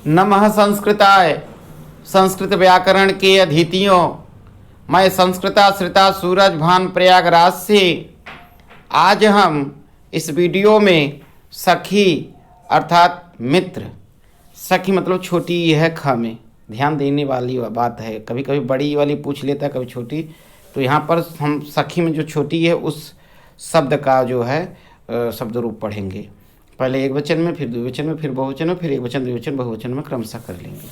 नमः संस्कृताय। संस्कृत व्याकरण के अतिथियों, मैं संस्कृताश्रिता सूरज भान प्रयागराज से आज हम इस वीडियो में सखी अर्थात मित्र, सखी मतलब छोटी, यह ख में ध्यान देने वाली बात है। कभी कभी बड़ी वाली पूछ लेता है, कभी छोटी, तो यहाँ पर हम सखी में जो छोटी है उस शब्द का जो है शब्द रूप पढ़ेंगे। पहले एक वचन में, फिर द्विवचन में, फिर बहुवचन में, फिर एक वचन द्विवचन बहुवचन में क्रमशः कर लेंगे।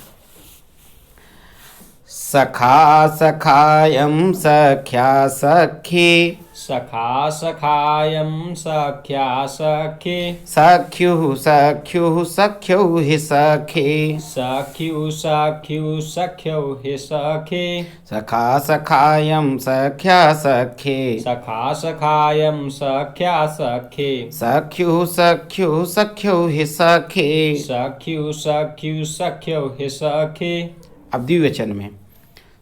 सखा सखायम सख्या सखी, सखा सखायं सख्या सखे, सख्युः सख्युः सख्यौ हि सखे, सख्यु सख्यु सख्यौ हि सखे, सखा सखायम सख्या सखे, सखा सखायं सख्या सखे, सख्युः सख्युः सख्यौ हि सखे। सख्यु सख्यु सख्यौ हि सखे। अब द्विवचन में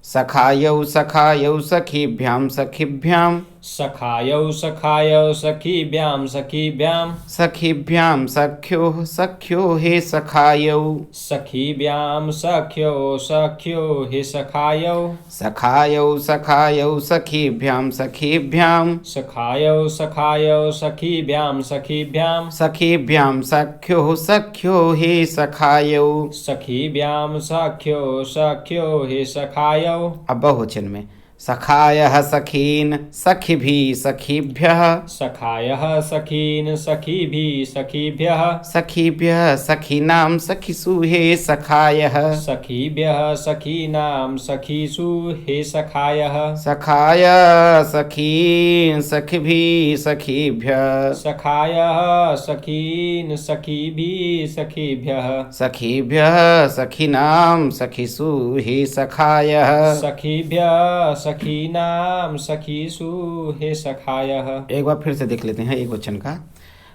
सखायौ सखायौ सखीभ्याम सखीभ्याम, सखायौ सखायौ सखीभ्यां सखीभ्यां, सखीभ्याम सख्योः सख्यो हे सखायौ, सखीभ्यां सख्यो सख्यो हि सखायौ, सखायौ सखायौ सखीभ्याम सखीभ्याम, सखायौ सखायौ सखीभ्यां सखीभ्यां, सखीभ्याम सख्योः सख्यो हे सखायौ। सखीभ्यां सख्यो सख्यो हि सखायौ। अब बहुवचन में सखायः सखीन सखिभिः सखीभ्यः, सखायः सखीन् सखीभिः सखीभ्यः, सखीभ्यः सखीनां सखिषु हे सखायः, सखीभ्यः सखीनां सखीषु हे सखायः, सखाय सखीन सखिभिः सखीभ्यः, सखायः सखीन् सखीभिः सखीभ्यः, सखीभ्यः सखीनां सखिषु हे सखायः। सखीभ्यः सखीनां सखीषु हे सखायः। एक बार फिर से देख लेते हैं एक वचन का।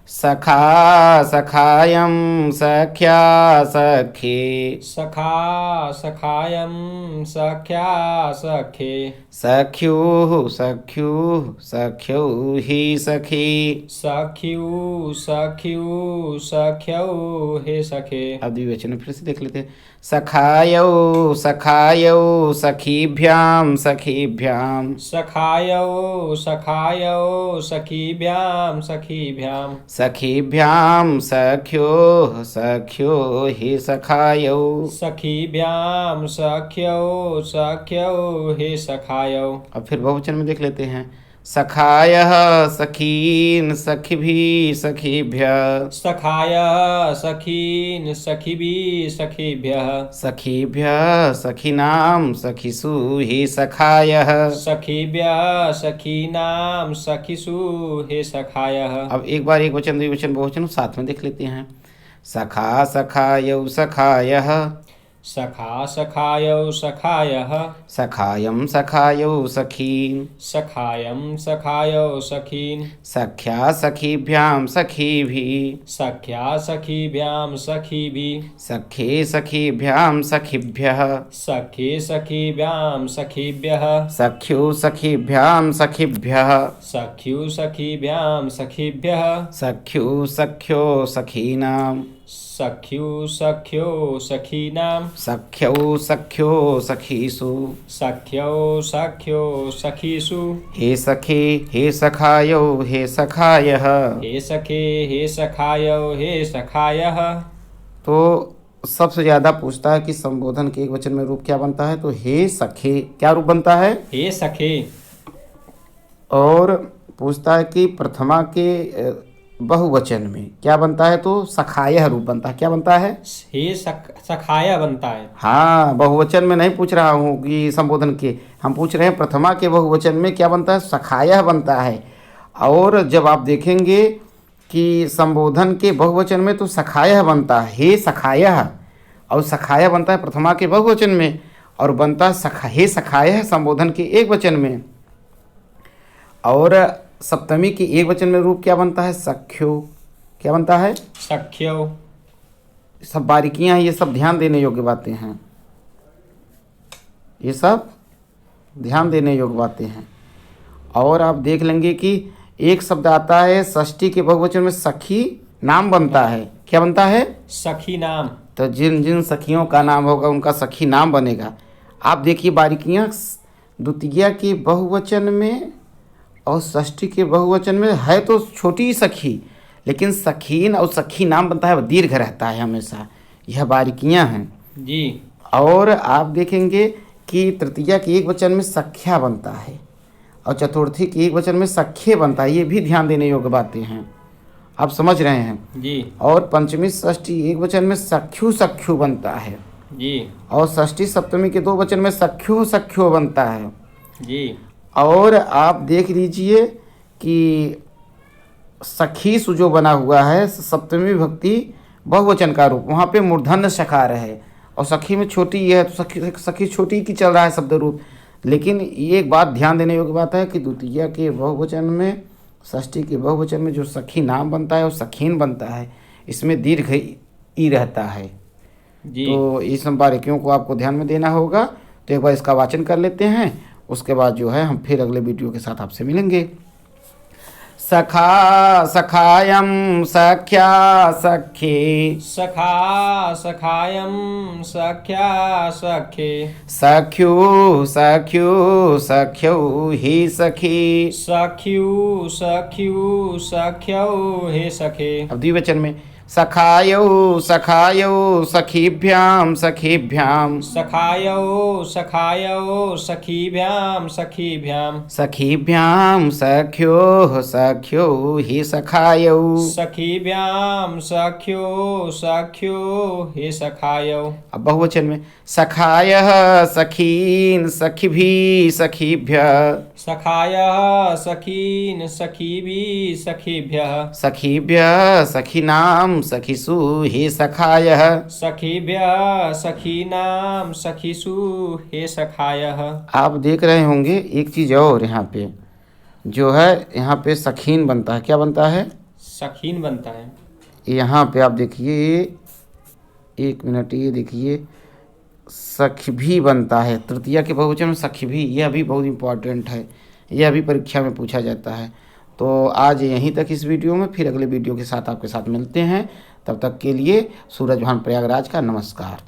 सखा सखायम सख्या सखे, सखा सखायं सख्या सखे, सख्युः सख्युः सख्यौ हि सखी। सख्यु सख्यु सख्यौ हे सखे। अब द्विवचन में फिर से देख लेते हैं। सखायौ सखायौ सखीभ्याम सखीभ्याम, सखायौ सखायौ सखीभ्यां सखीभ्यां, सखीभ्याम सख्योः सख्यो हि सखायौ। सखीभ्यां सख्यौ सख्यौ हे सखायौ। अब फिर बहुवचन में देख लेते हैं। सखायः सखीन सखिभिः सखीभ्यः, सखायः सखीन् सखिभिः सखीभ्यः, सखीभ्यः सखीनां सखिषु हि सखायः। सखीभ्यः सखीनां सखीषु हे सखायः। अब एक बार एक वचन द्विवचन बहुवचन साथ में देख लेते हैं। सखा सखायौ सखायः, सखा सखायौ सखायः, सखायं सखायौ सखीन्, सखायं सखायौ सखीन्, सख्या सखीभ्यां सखीभिः, सख्या सखीभ्यां सखीभिः, सखे सखीभ्यां सखिभ्यः, सखे सखीभ्यां सखीभ्यः, सख्यो सखीभ्यां सखिभ्यः, सख्यु सखीभ्यां सखीभ्यः, सख्यो सख्यो सखीनां, सख्यु सख्यो सखीनां, सख्यौ सख्यो सखीषु, सख्यौ सख्यो सखीषु, हे सखे हे सखायौ हे सखायः। हे सखे हे सखायौ हे सखायः। तो सबसे ज़्यादा पूछता है कि संबोधन के एक वचन में रूप क्या बनता है, तो हे सखे क्या रूप बनता है। हे सखे। और पूछता है कि प्रथमा के बहुवचन में क्या बनता है, तो सखायः रूप बनता है। क्या बनता है, हे सखाया बनता है। हाँ, बहुवचन में नहीं पूछ रहा हूँ कि संबोधन के, हम पूछ रहे हैं प्रथमा के बहुवचन में क्या बनता है, सखायः बनता है। और जब आप देखेंगे कि संबोधन के बहुवचन में तो सखायः बनता है, हे सखायः, और सखायः बनता है प्रथमा के बहुवचन में, और बनता है हे सखायः संबोधन के एक वचन में। और सप्तमी की एक वचन में रूप क्या बनता है, सख्यो। क्या बनता है, सख्यो। सब बारीकियां हैं, ये सब ध्यान देने योग्य बातें हैं, ये सब ध्यान देने योग्य बातें हैं। और आप देख लेंगे कि एक शब्द आता है षष्ठी के बहुवचन में सखी नाम बनता है। क्या बनता है? सखी नाम। तो जिन जिन सखियों का नाम होगा उनका सखी नाम बनेगा। आप देखिए बारीकियाँ, द्वितीया के बहुवचन में और षष्ठी के बहुवचन में है तो छोटी सखी, लेकिन सखीन और सखी नाम बनता है वो दीर्घ रहता है हमेशा। यह बारीकियाँ हैं जी। और आप देखेंगे कि तृतीया के एक वचन में सख्या बनता है और चतुर्थी के एक वचन में सख्य बनता है। ये भी ध्यान देने योग्य बातें हैं, आप समझ रहे हैं जी। और पंचमी षष्ठी एक वचन में सख्यु सख्यु बनता है जी। और षष्ठी सप्तमी के दो वचन में सख्यो सख्यो बनता है। जी। और आप देख लीजिए कि सखीसु जो बना हुआ है सप्तमी विभक्ति बहुवचन का रूप, वहाँ पे मूर्धन्य सकार है और सखी में छोटी है तो सखी छोटी की चल रहा है शब्द रूप। लेकिन ये एक बात ध्यान देने योग्य बात है कि द्वितीया के बहुवचन में षष्ठी के बहुवचन में जो सखी नाम बनता है और सखीन बनता है, इसमें दीर्घ ई रहता है। जी। तो इस बारीकियों को आपको ध्यान में देना होगा। तो एक बार इसका वाचन कर लेते हैं, उसके बाद जो है हम फिर अगले वीडियो के साथ आपसे मिलेंगे। सखा सखायम सख्या सखे, सखा सखायम सख्या सखे, सख्यु सख्यु सख्यौ हि सखी। सख्यु सख्यु सख्यौ हे सखे। अब द्विवचन में सखायौ सखायौ सखीभ्याम सखीभ्याम, सखायौ सखायौ सखीभ्याम सखीभ्याम, सखीभ्याम सख्यो सख्यो हि सखायौ। सखीभ्याम सख्यो सख्यो हे सखायौ। अब बहुवचन में सखायः सखीन सखिभी सखीभ्यः, सखायः सखीन सखीभिः सखीभ्यः, सखीभ्यः सखीनाम सखिसु हे सखायः। सखीभ्यः सखीनाम सखीसु हे सखायः। आप देख रहे होंगे एक चीज़ और यहाँ पे जो है, यहाँ पे सखीन बनता है। क्या बनता है? सखीन बनता है। यहाँ पे आप देखिए, एक मिनट, ये देखिए सखिभी बनता है। तृतीया के बहुवचन में सखिभी, यह भी बहुत इंपॉर्टेंट है, यह भी परीक्षा में पूछा जाता है। तो आज यहीं तक इस वीडियो में, फिर अगले वीडियो के साथ आपके साथ मिलते हैं। तब तक के लिए सूरज भान प्रयागराज का नमस्कार।